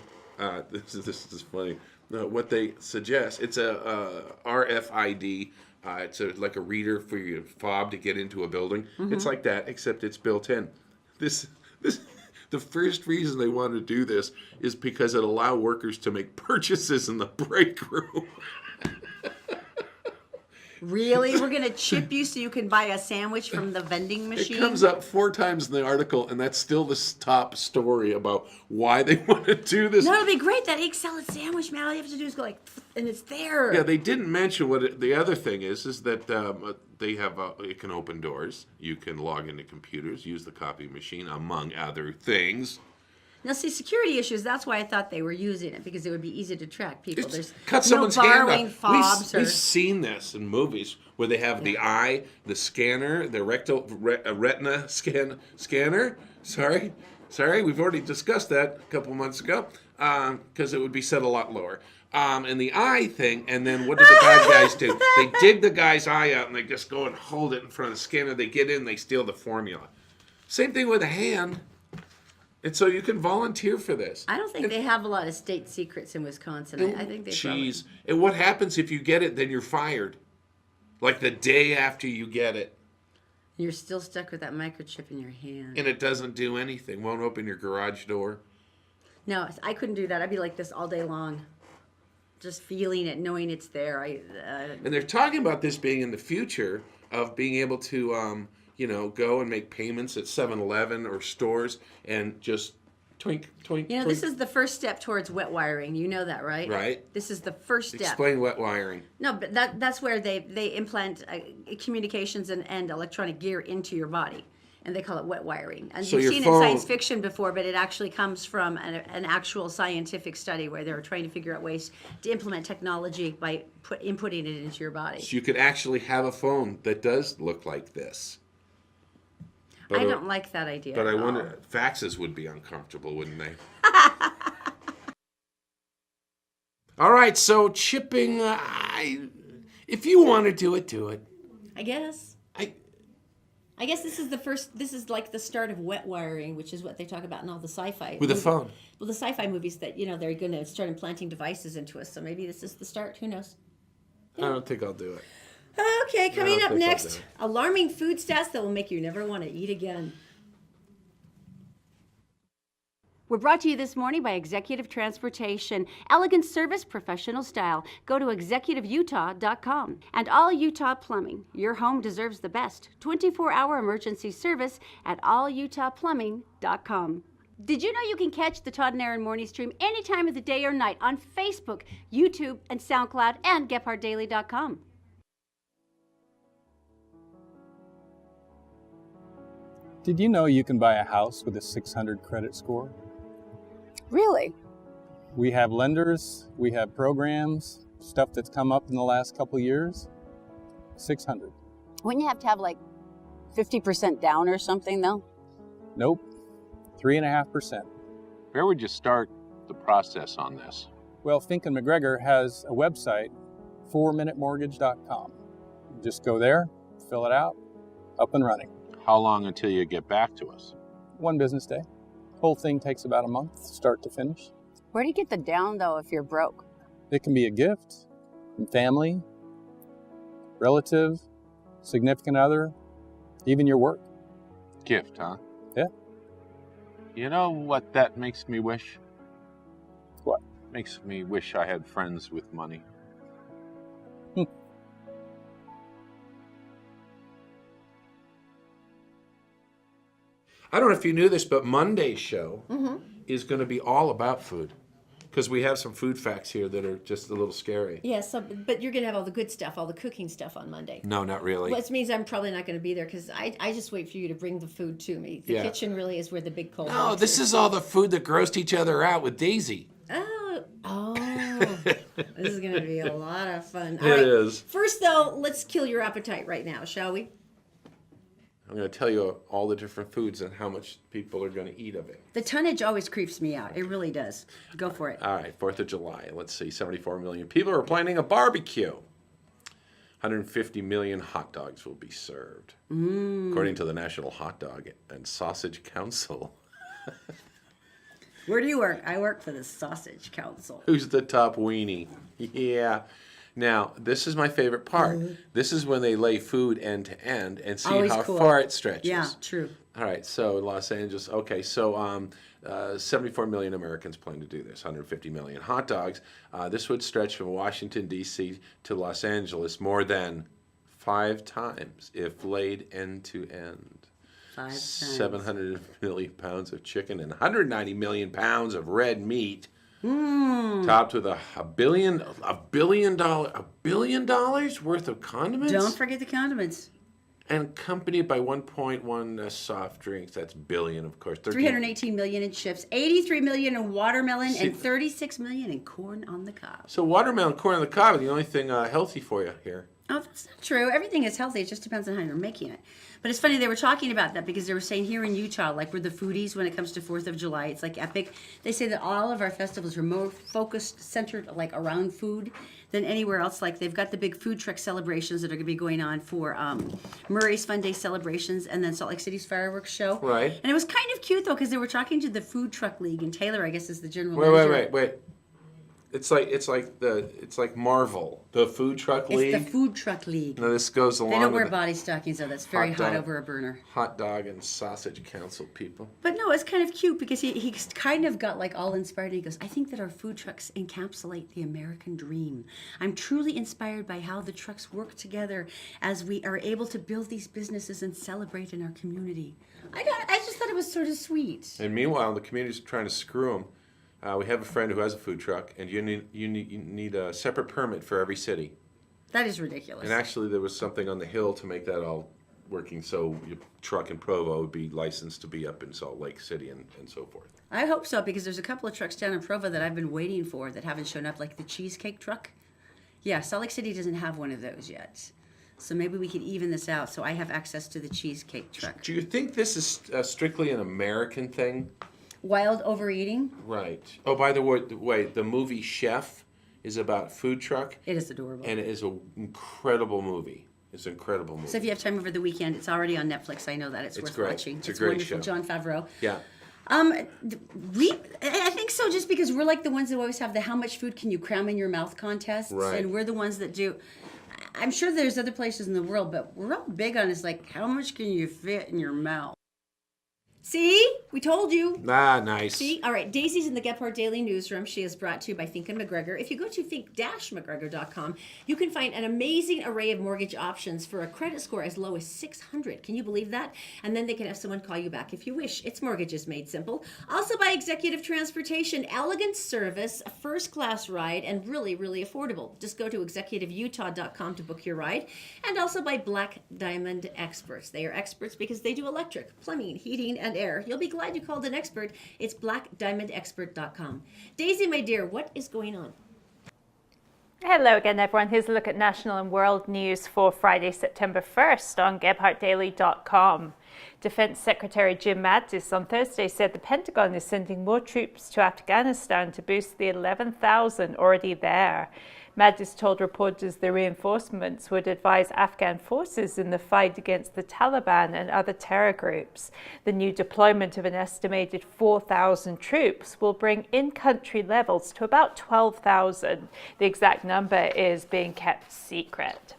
S1: this is funny. What they suggest, it's a RFID. It's like a reader for your fob to get into a building.
S3: Mm-hmm.
S1: It's like that, except it's built in. The first reason they want to do this is because it allow workers to make purchases in the break room.
S3: Really? We're going to chip you so you can buy a sandwich from the vending machine?
S1: It comes up 4 times in the article, and that's still the top story about why they want to do this.
S3: No, it'll be great. That egg salad sandwich, man. All you have to do is go and it's there.
S1: Yeah, they didn't mention what the other thing is that they have, it can open doors. You can log into computers, use the copy machine, among other things.
S3: Now, see, security issues, that's why I thought they were using it, because it would be easy to track people. There's
S1: Cut
S3: no
S1: someone's hand
S3: borrowing
S1: off.
S3: fobs.
S1: We've seen this in movies where they have the eye, the scanner, the retina scanner. Sorry, we've already discussed that a couple months ago, because it would be set a lot lower. And the eye thing, and then what do the bad guys do? They dig the guy's eye out and they just go and hold it in front of the scanner. They get in, they steal the formula. Same thing with a hand. And so you can volunteer for this.
S3: I don't think they have a lot of state secrets in Wisconsin. I think they
S1: Jeez. And what happens if you get it, then you're fired? Like the day after you get it.
S3: You're still stuck with that microchip in your hand.
S1: And it doesn't do anything. Won't open your garage door.
S3: No, I couldn't do that. I'd be like this all day long. Just feeling it, knowing it's there.
S1: And they're talking about this being in the future of being able to, go and make payments at 7-Eleven or stores and just twink, twink, twink.
S3: This is the first step towards wet wiring. You know that, right?
S1: Right.
S3: This is the first step.
S1: Explain wet wiring.
S3: No, but that's where they implant communications and electronic gear into your body. And they call it wet wiring. And
S1: So
S3: you've
S1: your
S3: seen it
S1: phone-
S3: in science fiction before, but it actually comes from an actual scientific study where they're trying to figure out ways to implement technology by inputting it into your body.
S1: So you could actually have a phone that does look like this.
S3: I don't like that idea.
S1: But I
S3: at all.
S1: wonder, faxes would be uncomfortable, wouldn't they? All right, so chipping, if you want to do it, do it.
S3: I guess. I guess this is like the start of wet wiring, which is what they talk about in all the sci-fi.
S1: With a phone.
S3: Well, the sci-fi movies that, they're going to start implanting devices into us. So maybe this is the start. Who knows?
S1: I don't think I'll do it.
S3: Okay, coming
S1: I
S3: up
S1: don't think I'll
S3: next,
S1: do it.
S3: alarming food stats that will make you never want to eat again.
S8: We're brought to you this morning by Executive Transportation. Elegant service, professional style. Go to executiveutah.com. And All Utah Plumbing. Your home deserves the best. 24-hour emergency service at allutahplumbing.com. Did you know you can catch the Todd Erin morning stream any time of the day or night on Facebook, YouTube, and SoundCloud, and GephardtDaily.com.
S9: Did you know you can buy a house with a 600 credit score?
S8: Really?
S9: We have lenders, we have programs, stuff that's come up in the last couple years. 600.
S8: Wouldn't you have to have like 50% down or something, though?
S9: Nope. 3.5%.
S10: Where would you start the process on this?
S9: Well, Fink and McGregor has a website, 4minutemortgage.com. Just go there, fill it out, up and running.
S10: How long until you get back to us?
S9: 1 business day. Whole thing takes about a month, start to finish.
S8: Where do you get the down, though, if you're broke?
S9: It can be a gift from family, relative, significant other, even your work.
S10: Gift, huh?
S9: Yeah.
S10: You know what that makes me wish?
S9: What?
S10: Makes me wish I had friends with money.
S1: I don't know if you knew this, but Monday's show is going to be all about food. Because we have some food facts here that are just a little scary.
S3: Yeah, but you're going to have all the good stuff, all the cooking stuff on Monday.
S1: No, not really.
S3: Which means I'm probably not going to be there because I just wait for you to bring the food to me. The kitchen really is where the big cold
S1: No, this is all the food that grossed each other out with Daisy.
S3: Oh. This is going to be a lot of fun.
S1: It is.
S3: First, though, let's kill your appetite right now, shall we?
S1: I'm going to tell you all the different foods and how much people are going to eat of it.
S2: The tonnage always creeps me out. It really does. Go for it.
S1: All right, 4th of July. Let's see, 74 million people are planning a barbecue. 150 million hot dogs will be served, according to the National Hot Dog and Sausage Council.
S2: Where do you work? I work for the Sausage Council.
S1: Who's the top weenie? Yeah. Now, this is my favorite part. This is when they lay food end to end and see
S2: Always
S1: how
S2: cool.
S1: far it stretches.
S2: Yeah, true.
S1: All right, so Los Angeles. Okay, so 74 million Americans plan to do this. 150 million hot dogs. This would stretch from Washington, D.C. to Los Angeles more than 5 times if laid end to end.
S2: 5 times.
S1: 700 million pounds of chicken and 190 million pounds of red meat. Topped with $1 billion worth of condiments.
S2: Don't forget the condiments.
S1: And accompanied by 1.1 soft drinks. That's billion, of course.
S2: 318 million in chips, 83 million in watermelon, and 36 million in corn on the cob.
S1: So watermelon, corn on the cob are the only thing healthy for you here.
S2: Oh, that's not true. Everything is healthy. It just depends on how you're making it. But it's funny, they were talking about that because they were saying here in Utah, like we're the foodies when it comes to 4th of July. It's like epic. They say that all of our festivals are more focused, centered like around food than anywhere else. Like they've got the big food truck celebrations that are going to be going on for Murray's Fun Day celebrations and then Salt Lake City's fireworks show.
S1: Right.
S2: And it was kind of cute though because they were talking to the Food Truck League and Taylor, I guess, is the general manager.
S1: Wait. It's like Marvel, the Food Truck League.
S2: It's the Food Truck League.
S1: Now this goes along.
S2: They don't
S1: with
S2: wear body stockings though. That's very hot over a burner.
S1: Hot dog and sausage council people.
S2: But no, it's kind of cute because he kind of got like all inspired. He goes, I think that our food trucks encapsulate the American dream. I'm truly inspired by how the trucks work together as we are able to build these businesses and celebrate in our community. I just thought it was sort of sweet.
S1: And meanwhile, the community's trying to screw them. We have a friend who has a food truck, and you need a separate permit for every city.
S2: That is ridiculous.
S1: And actually, there was something on the Hill to make that all working, so your truck in Provo would be licensed to be up in Salt Lake City and so forth.
S2: I hope so, because there's a couple of trucks down in Provo that I've been waiting for that haven't shown up, like the cheesecake truck. Yeah, Salt Lake City doesn't have one of those yet. So maybe we could even this out so I have access to the cheesecake truck.
S1: Do you think this is strictly an American thing?
S2: Wild overeating?
S1: Right. Oh, by the way, the movie Chef is about food truck.
S2: It is adorable.
S1: And it is an incredible movie. It's an incredible movie.
S2: So if you have time over the weekend, it's already on Netflix. I know that. It's worth
S1: great.
S2: watching.
S1: It's a great
S2: wonderful.
S1: show.
S2: John Favreau.
S1: Yeah.
S2: I think so, just because we're like the ones that always have the how much food can you cram in your mouth contests.
S1: Right.
S2: And we're the ones that do. I'm sure there's other places in the world, but we're all big on is like, how much can you fit in your mouth?
S3: See? We told you.
S1: Ah, nice.
S3: See? All right. Daisy's in the Gephardt Daily Newsroom. She is brought to you by Fink & McGregor. If you go to fink-mcgregor.com, you can find an amazing array of mortgage options for a credit score as low as 600. Can you believe that? And then they can have someone call you back if you wish. It's mortgages made simple. Also by Executive Transportation, elegant service, a first-class ride, and really, really affordable. Just go to executiveutah.com to book your ride. And also by Black Diamond Experts. They are experts because they do electric, plumbing, heating, and air. You'll be glad you called an expert. It's blackdiamondexpert.com. Daisy, my dear, what is going on?
S4: Hello again, everyone. Here's a look at national and world news for Friday, September 1st on GephartDaily.com. Defense Secretary Jim Mattis on Thursday said the Pentagon is sending more troops to Afghanistan to boost the 11,000 already there. Mattis told reporters the reinforcements would advise Afghan forces in the fight against the Taliban and other terror groups. The new deployment of an estimated 4,000 troops will bring in-country levels to about 12,000. The exact number is being kept secret.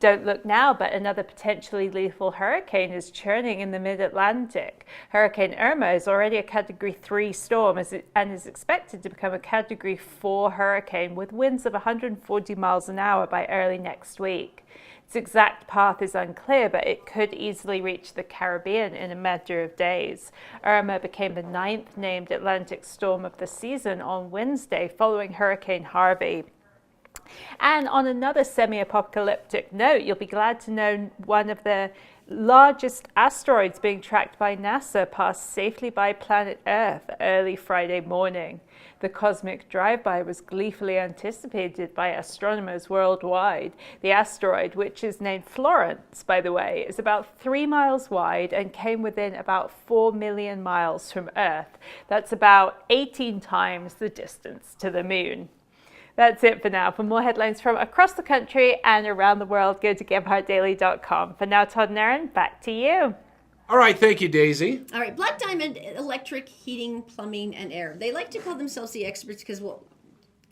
S4: Don't look now, but another potentially lethal hurricane is churning in the mid-Atlantic. Hurricane Irma is already a Category 3 storm and is expected to become a Category 4 hurricane with winds of 140 miles an hour by early next week. Its exact path is unclear, but it could easily reach the Caribbean in a matter of days. Irma became the 9th named Atlantic storm of the season on Wednesday, following Hurricane Harvey. And on another semi-apocalyptic note, you'll be glad to know one of the largest asteroids being tracked by NASA passed safely by planet Earth early Friday morning. The cosmic drive-by was gleefully anticipated by astronomers worldwide. The asteroid, which is named Florence, by the way, is about 3 miles wide and came within about 4 million miles from Earth. That's about 18 times the distance to the moon. That's it for now. For more headlines from across the country and around the world, go to gebhardtdaily.com. For now, Todd and Erin, back to you.
S1: All right, thank you, Daisy.
S3: All right, Black Diamond Electric, Heating, Plumbing, and Air. They like to call themselves the experts because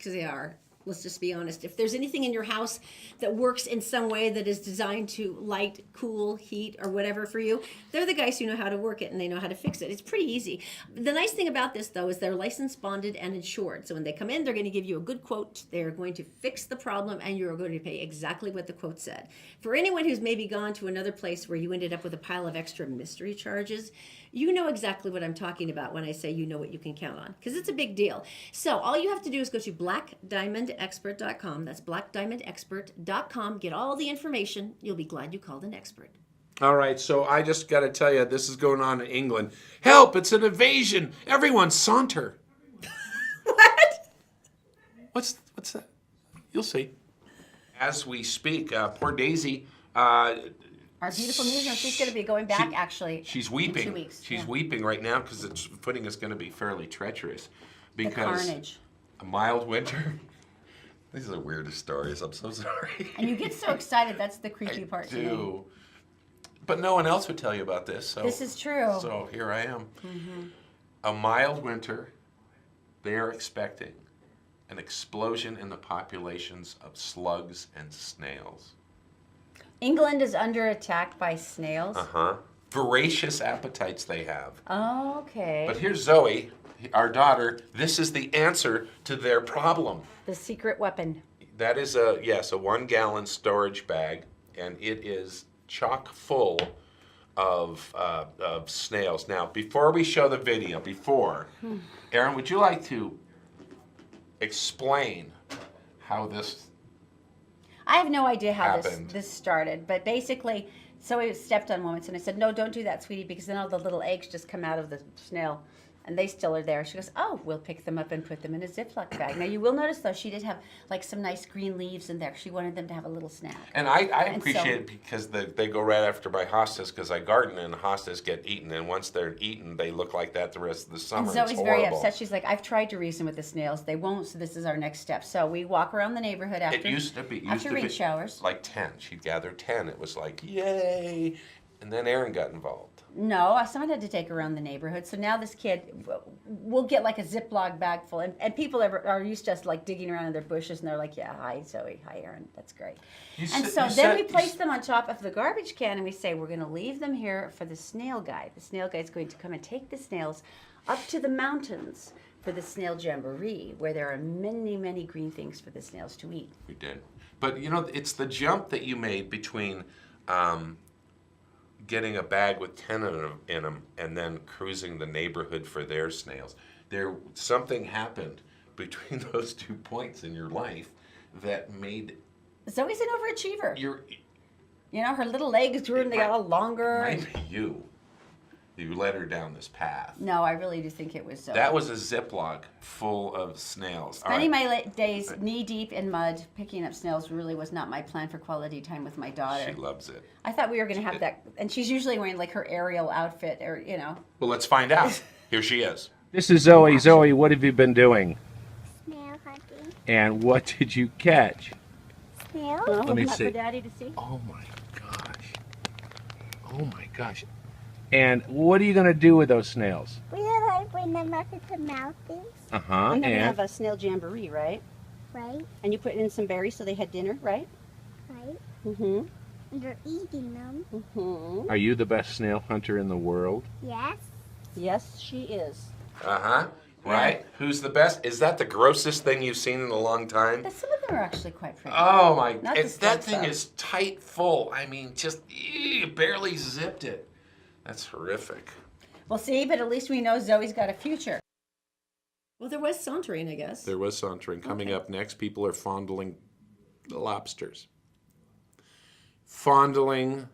S3: they are. Let's just be honest. If there's anything in your house that works in some way that is designed to light, cool, heat, or whatever for you, they're the guys who know how to work it and they know how to fix it. It's pretty easy. The nice thing about this, though, is they're licensed, bonded, and insured. So when they come in, they're going to give you a good quote. They're going to fix the problem, and you're going to pay exactly what the quote said. For anyone who's maybe gone to another place where you ended up with a pile of extra mystery charges, you know exactly what I'm talking about when I say you know what you can count on, because it's a big deal. So all you have to do is go to blackdiamondexpert.com. That's blackdiamondexpert.com. Get all the information. You'll be glad you called an expert.
S1: All right, so I just got to tell you, this is going on in England. Help, it's an invasion. Everyone saunter.
S3: What?
S1: What's that? You'll see. As we speak, poor Daisy...
S8: Our beautiful news, she's going to be going back, actually.
S1: She's weeping.
S8: In 2 weeks.
S1: She's weeping right now because the footing is going to be fairly treacherous. Because
S8: the carnage.
S1: A mild winter. These are the weirdest stories. I'm so sorry.
S8: And you get so excited. That's the creepy part.
S1: I do. But no one else would tell you about this. So,
S8: this is true.
S1: So here I am.
S8: Mm-hmm.
S1: A mild winter. They are expecting an explosion in the populations of slugs and snails.
S8: England is under attack by snails?
S1: Uh-huh. Voracious appetites they have.
S8: Oh, okay.
S1: But here's Zoe, our daughter. This is the answer to their problem.
S8: The secret weapon.
S1: That is a 1-gallon storage bag, and it is chock full of snails. Now, before we show the video, Erin, would you like to explain how this
S8: I have no idea how
S1: happened?
S8: this started, but basically, so I stepped on one once and I said, no, don't do that, sweetie, because then all the little eggs just come out of the snail, and they still are there. She goes, oh, we'll pick them up and put them in a Ziploc bag. Now, you will notice, though, she did have like some nice green leaves in there. She wanted them to have a little snack.
S1: And I appreciate it because they go right after my hostas, because I garden and hostas get eaten, and once they're eaten, they look like that the rest of the summer.
S8: And Zoe's
S1: it's
S8: very
S1: horrible.
S8: upset. She's like, I've tried to reason with the snails. They won't, so this is our next step. So we walk around the neighborhood after rain showers.
S1: Like 10. She'd gather 10. It was like, yay. And then Erin got involved.
S8: No, someone had to take her around the neighborhood. So now this kid will get like a Ziploc bag full. And people are used to us like digging around in their bushes, and they're like, yeah, hi, Zoe. Hi, Erin. That's great. We place them on top of the garbage can, and we say, we're going to leave them here for the snail guy. The snail guy is going to come and take the snails up to the mountains for the snail jamboree, where there are many, many green things for the snails to eat.
S1: We did. But, it's the jump that you made between... getting a bag with 10 in them and then cruising the neighborhood for their snails. Something happened between those 2 points in your life that made...
S8: Zoe's an overachiever. Her little legs grew and they got all longer.
S1: It might be you. You led her down this path.
S8: No, I really do think it was Zoe.
S1: That was a Ziploc full of snails.
S8: Spending my days knee-deep in mud picking up snails really was not my plan for quality time with my daughter.
S1: She loves it.
S8: I thought we were going to have that. And she's usually wearing like her Ariel outfit or,
S1: Well, let's find out. Here she is.
S11: This is Zoe. Zoe, what have you been doing?
S7: Snail hunting.
S11: And what did you catch?
S7: Snail?
S8: Well,
S11: Let me see.
S8: For Daddy to see.
S11: Oh my gosh. Oh my gosh. And what are you going to do with those snails?
S7: We're going to bring them up into mountains.
S11: Uh-huh.
S8: And then we have a snail jamboree, right?
S7: Right.
S8: And you put in some berries so they had dinner, right?
S7: Right. They're eating them.
S11: Are you the best snail hunter in the world?
S7: Yes.
S2: Yes, she is.
S1: Uh-huh. Right? Who's the best? Is that the grossest thing you've seen in a long time?
S2: But some of them are actually quite pretty.
S1: Oh my!
S2: Not the
S1: That
S2: stuff,
S1: thing
S2: though.
S1: is tight full. I mean, just barely zipped it. That's horrific.
S2: Well, see, but at least we know Zoe's got a future.
S3: Well, there was sauntering, I guess.
S1: There was sauntering. Coming up next, people are fondling lobsters. Fondling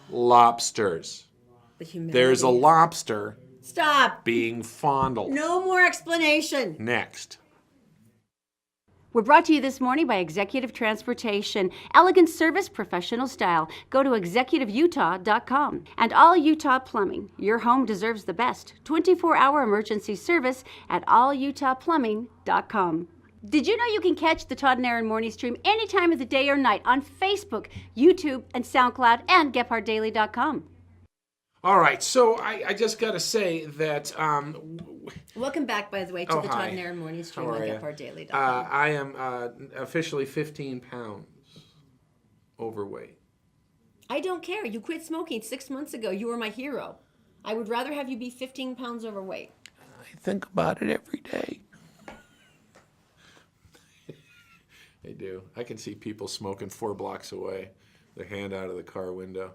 S1: lobsters.
S3: The humanity.
S1: There's a lobster
S3: Stop!
S1: being fondled.
S3: No more explanation.
S1: Next.
S8: We're brought to you this morning by Executive Transportation. Elegant service, professional style. Go to executiveutah.com. And All Utah Plumbing. Your home deserves the best. 24-hour emergency service at allutahplumbing.com. Did you know you can catch the Todd Erin morning stream any time of the day or night on Facebook, YouTube, and SoundCloud, and GephardtDaily.com?
S1: All right, so I just got to say that...
S3: Welcome back, by the way, to the
S1: hi.
S3: Todd Erin morning stream
S1: How
S3: on
S1: are ya?
S3: GephardtDaily.com.
S1: I am officially 15 pounds overweight.
S3: I don't care. You quit smoking 6 months ago. You were my hero. I would rather have you be 15 pounds overweight.
S1: I think about it every day. I do. I can see people smoking 4 blocks away, their hand out of the car window.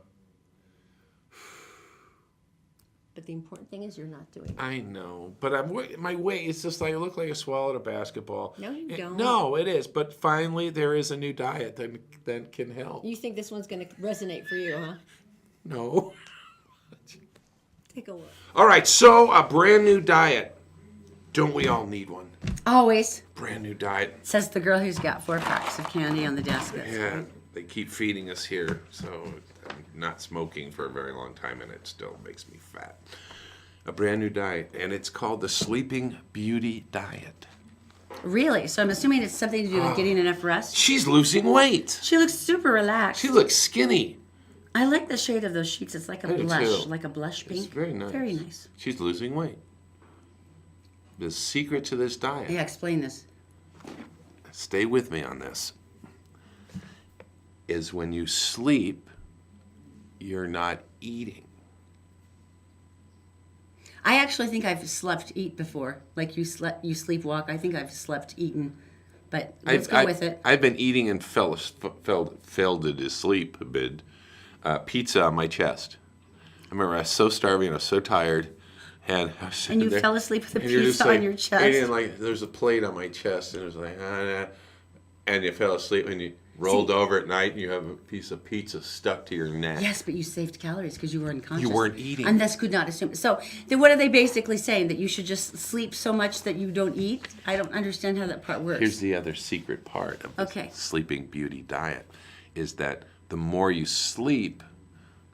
S3: But the important thing is you're not doing it.
S1: I know, but my weight, it's just like I look like I swallowed a basketball.
S3: No, you don't.
S1: No, it is. But finally, there is a new diet that can help.
S3: You think this one's going to resonate for you, huh?
S1: No.
S3: Take a look.
S1: All right, so a brand new diet. Don't we all need one?
S2: Always.
S1: Brand new diet.
S2: Says the girl who's got 4 packs of candy on the desk.
S1: Yeah, they keep feeding us here, so I'm not smoking for a very long time, and it still makes me fat. A brand new diet, and it's called the Sleeping Beauty Diet.
S2: Really? So I'm assuming it's something to do with getting enough rest?
S1: She's losing weight.
S2: She looks super relaxed.
S1: She looks skinny.
S2: I like the shade of those sheets. It's like a
S1: I do
S2: blush,
S1: too.
S2: like a blush pink.
S1: It's very nice.
S2: Very nice.
S1: She's losing weight. The secret to this diet.
S2: Yeah, explain this.
S1: Stay with me on this. Is when you sleep, you're not eating.
S2: I actually think I've slept eat before. Like you sleepwalk. I think I've slept eaten. But let's go with it.
S1: I've been eating and fell asleep a bit. Pizza on my chest. I remember I was so starving, I was so tired. And
S2: you fell asleep with a pizza on your chest.
S1: And like there's a plate on my chest, and it was like, and you fell asleep, and you rolled over at night, and you have a piece of pizza stuck to your neck.
S2: Yes, but you saved calories because you were unconscious.
S1: You weren't eating.
S2: And this could not assume. So then what are they basically saying? That you should just sleep so much that you don't eat? I don't understand how that part works.
S1: Here's the other secret part of the Sleeping Beauty Diet, is that the more you sleep,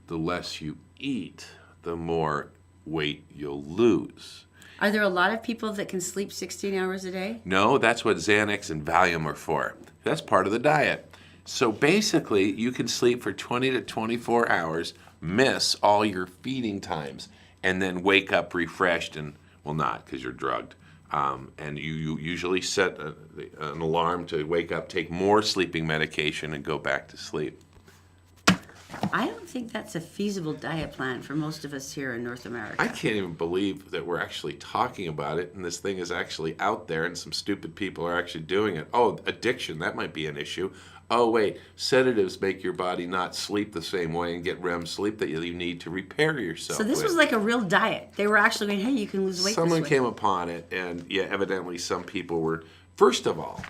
S1: the less you eat, the more weight you'll lose.
S2: Are there a lot of people that can sleep 16 hours a day?
S1: No, that's what Xanax and Valium are for. That's part of the diet. So basically, you can sleep for 20 to 24 hours, miss all your feeding times, and then wake up refreshed and, well, not because you're drugged. And you usually set an alarm to wake up, take more sleeping medication, and go back to sleep.
S2: I don't think that's a feasible diet plan for most of us here in North America.
S1: I can't even believe that we're actually talking about it, and this thing is actually out there, and some stupid people are actually doing it. Oh, addiction, that might be an issue. Oh, wait, sedatives make your body not sleep the same way and get REM sleep that you need to repair yourself.
S2: So this was like a real diet. They were actually going, hey, you can lose weight
S1: Someone
S2: this way.
S1: came upon it, and yeah, evidently some people were... First of all,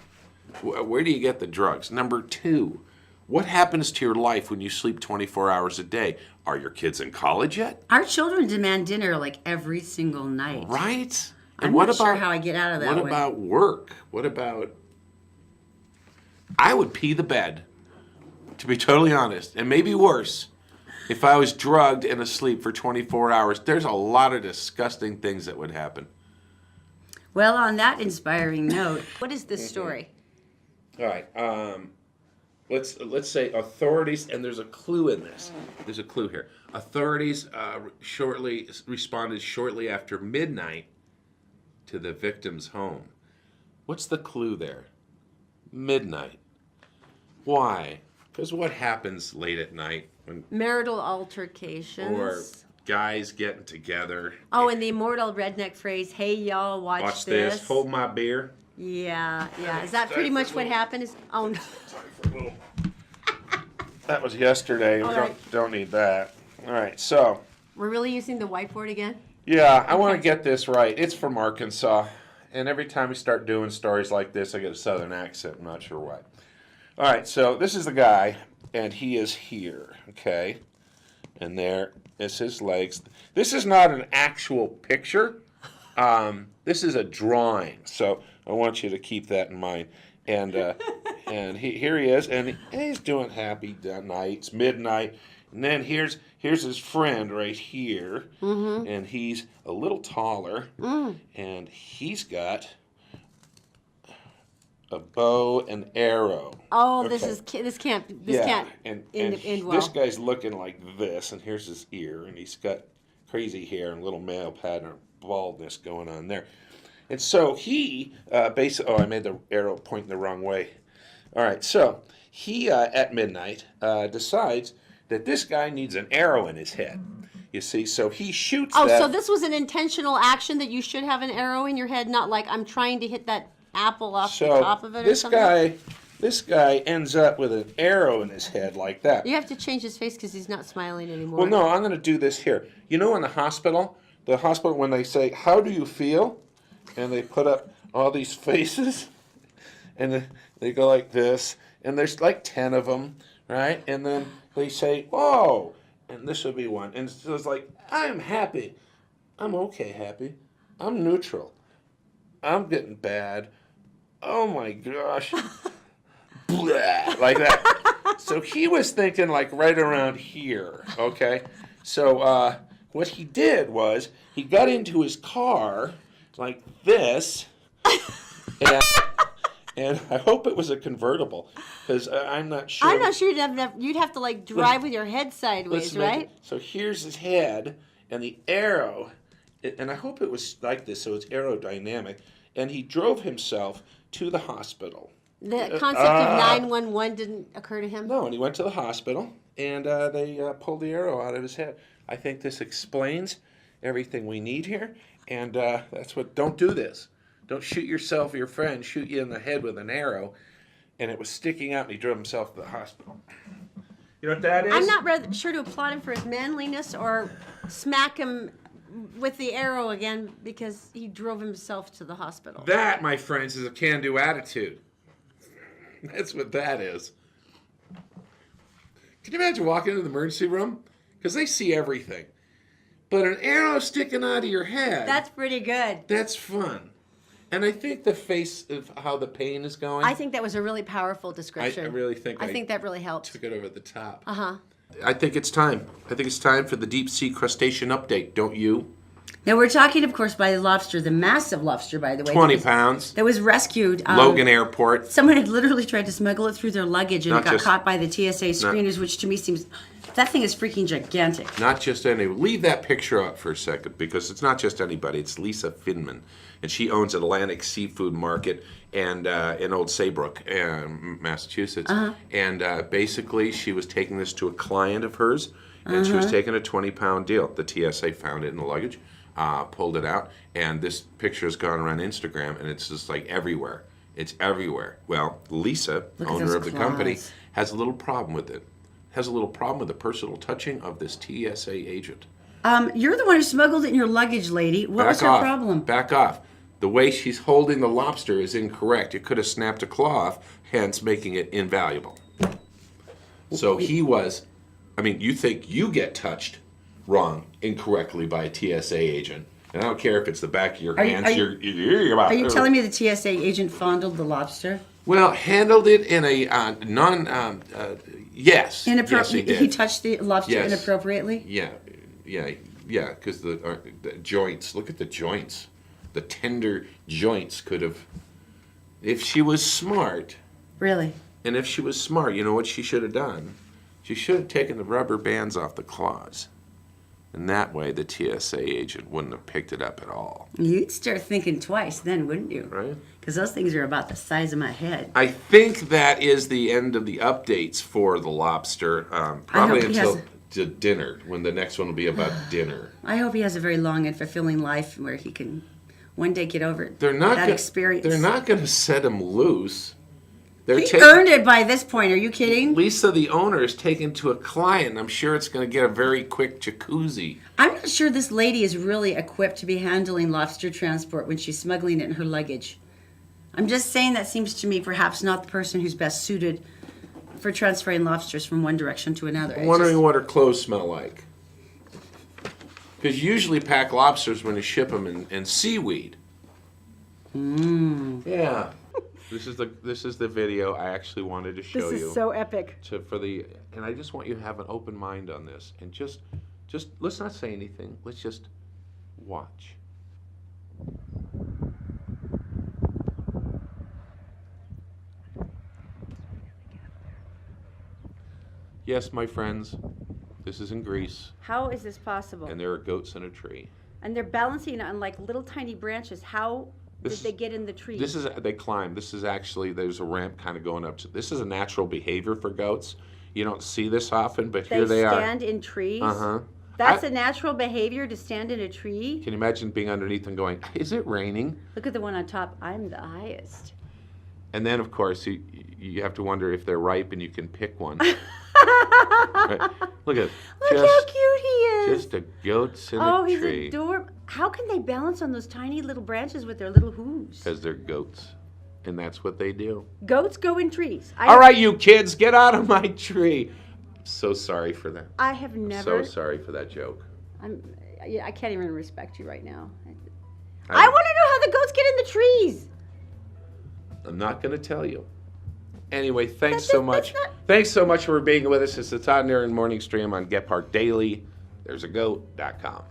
S1: where do you get the drugs? Number 2, what happens to your life when you sleep 24 hours a day? Are your kids in college yet?
S2: Our children demand dinner like every single night.
S1: Right?
S2: I'm
S1: And what
S2: not
S1: about,
S2: sure how I get out of that
S1: What
S2: one.
S1: about work? What about... I would pee the bed, to be totally honest, and maybe worse, if I was drugged and asleep for 24 hours. There's a lot of disgusting things that would happen.
S2: Well, on that inspiring note, what is this story?
S1: All right. Let's say authorities, and there's a clue in this. There's a clue here. Authorities responded shortly after midnight to the victim's home. What's the clue there? Midnight. Why? Because what happens late at night when
S3: Marital altercations.
S1: or guys getting together?
S3: Oh, and the immortal redneck phrase, "Hey y'all, watch
S1: this. Hold my beer.
S3: Yeah. Is that pretty much what happened? Oh no.
S1: That was yesterday. We don't need that. All right, so.
S3: We're really using the whiteboard again?
S1: Yeah, I want to get this right. It's from Arkansas. And every time we start doing stories like this, I get a southern accent. I'm not sure why. All right, so this is the guy, and he is here, okay? And there is his legs. This is not an actual picture. This is a drawing, so I want you to keep that in mind. And here he is, and he's doing happy nights, midnight. And then here's his friend right here, and he's a little taller, and he's got a bow and arrow.
S3: Oh,
S1: okay.
S3: this can't
S1: and
S3: end well.
S1: This guy's looking like this, and here's his ear, and he's got crazy hair and little male pattern baldness going on there. And so he basically, I made the arrow pointing the wrong way. All right, so he at midnight decides that this guy needs an arrow in his head. You see, so he shoots that.
S3: So this was an intentional action that you should have an arrow in your head, not like I'm trying to hit that apple off the top of it or something?
S1: This guy ends up with an arrow in his head like that.
S3: You have to change his face because he's not smiling anymore.
S1: Well, no, I'm going to do this here. You know in the hospital when they say, "How do you feel?" and they put up all these faces, and they go like this, and there's like 10 of them, right? And then they say, "Whoa," and this would be one. And so it's like, I'm happy. I'm okay happy. I'm neutral. I'm getting bad. Oh my gosh. Blah, like that. So he was thinking like right around here, okay? So what he did was he got into his car like this, and I hope it was a convertible, because I'm not sure.
S3: I'm not sure you'd have to like drive with your head sideways, right?
S1: So here's his head, and the arrow, and I hope it was like this, so it's aerodynamic, and he drove himself to the hospital.
S3: The concept of 911 didn't occur to him?
S1: No, and he went to the hospital, and they pulled the arrow out of his head. I think this explains everything we need here, and that's what, don't do this. Don't shoot yourself or your friend, shoot you in the head with an arrow, and it was sticking out, and he drove himself to the hospital. You know what that is?
S3: I'm not sure to applaud him for his manliness or smack him with the arrow again because he drove himself to the hospital.
S1: That, my friends, is a can-do attitude. That's what that is. Can you imagine walking into the emergency room? Because they see everything. But an arrow sticking out of your head.
S3: That's pretty good.
S1: That's fun. And I think the face of how the pain is going.
S3: I think that was a really powerful description.
S1: I really think
S3: I think that really helped.
S1: Took it over the top.
S3: Uh-huh.
S1: I think it's time. I think it's time for the deep sea crustacean update, don't you?
S2: Now, we're talking, of course, by the lobster, the massive lobster, by the way.
S1: 20 pounds.
S2: That was rescued.
S1: Logan Airport.
S2: Someone had literally tried to smuggle it through their luggage, and it got caught by the TSA screeners, which to me seems... That thing is freaking gigantic.
S1: Not just any... Leave that picture up for a second, because it's not just anybody. It's Lisa Finman, and she owns Atlantic Seafood Market and in Old Saybrook, Massachusetts. Uh-huh. And basically, she was taking this to a client of hers, and she was taking a 20-pound deal. The TSA found it in the luggage. Pulled it out, and this picture has gone around Instagram, and it's just like everywhere. It's everywhere. Well, Lisa, owner of the company, has a little problem with it. Has a little problem with the personal touching of this TSA agent.
S2: You're the one who smuggled it in your luggage, lady. What was her problem?
S1: Back off. The way she's holding the lobster is incorrect. It could have snapped a claw off, hence making it invaluable. So he was, you think you get touched wrong, incorrectly by a TSA agent. And I don't care if it's the back of your hands.
S2: Are you telling me the TSA agent fondled the lobster?
S1: Well, handled it in a yes. Yes, he did.
S2: He touched the lobster inappropriately?
S1: Yeah, because the joints, look at the joints. The tender joints could have, if she was smart.
S2: Really?
S1: And if she was smart, you know what she should have done? She should have taken the rubber bands off the claws. And that way the TSA agent wouldn't have picked it up at all.
S2: You'd start thinking twice then, wouldn't you?
S1: Right.
S2: Because those things are about the size of my head.
S1: I think that is the end of the updates for the lobster. Probably
S2: hope he
S1: until
S2: has
S1: dinner, when the next one will be about dinner.
S2: I hope he has a very long and fulfilling life where he can one day get over
S1: They're not
S2: that experience.
S1: They're not going to set him loose.
S2: He earned it by this point. Are you kidding?
S1: Lisa, the owner, is taken to a client. I'm sure it's going to get a very quick jacuzzi.
S2: I'm not sure this lady is really equipped to be handling lobster transport when she's smuggling it in her luggage. I'm just saying that seems to me perhaps not the person who's best suited for transferring lobsters from one direction to another.
S1: I'm wondering what her clothes smell like. Because you usually pack lobsters when you ship them in seaweed. Yeah. This is the video I actually wanted to show you.
S8: This is so epic.
S1: And I just want you to have an open mind on this, and just let's not say anything. Let's just watch. Yes, my friends, this is in Greece,
S8: How is this possible?
S1: and there are goats in a tree.
S8: And they're balancing on like little tiny branches. How did they get in the trees?
S1: They climb. This is actually, there's a ramp kind of going up to. This is a natural behavior for goats. You don't see this often, but here they are.
S8: They stand in trees?
S1: Uh-huh.
S8: That's a natural behavior, to stand in a tree?
S1: Can you imagine being underneath and going, is it raining?
S8: Look at the one on top. I'm the highest.
S1: And then, of course, you have to wonder if they're ripe and you can pick one. Right. Look at
S8: Look how cute he is.
S1: Just a goats in a
S8: Oh,
S1: tree.
S8: he's adorable. How can they balance on those tiny little branches with their little hooves?
S1: Because they're goats. And that's what they do.
S8: Goats go in trees.
S1: All right, you kids, get out of my tree. So sorry for that.
S8: I have never.
S1: So sorry for that joke.
S8: I can't even respect you right now. I want to know how the goats get in the trees.
S1: I'm not going to tell you. Anyway, thanks so much. Thanks so much for being with us. It's the Todd Erin Morning Stream on Gephardt Daily. There's a goat.com.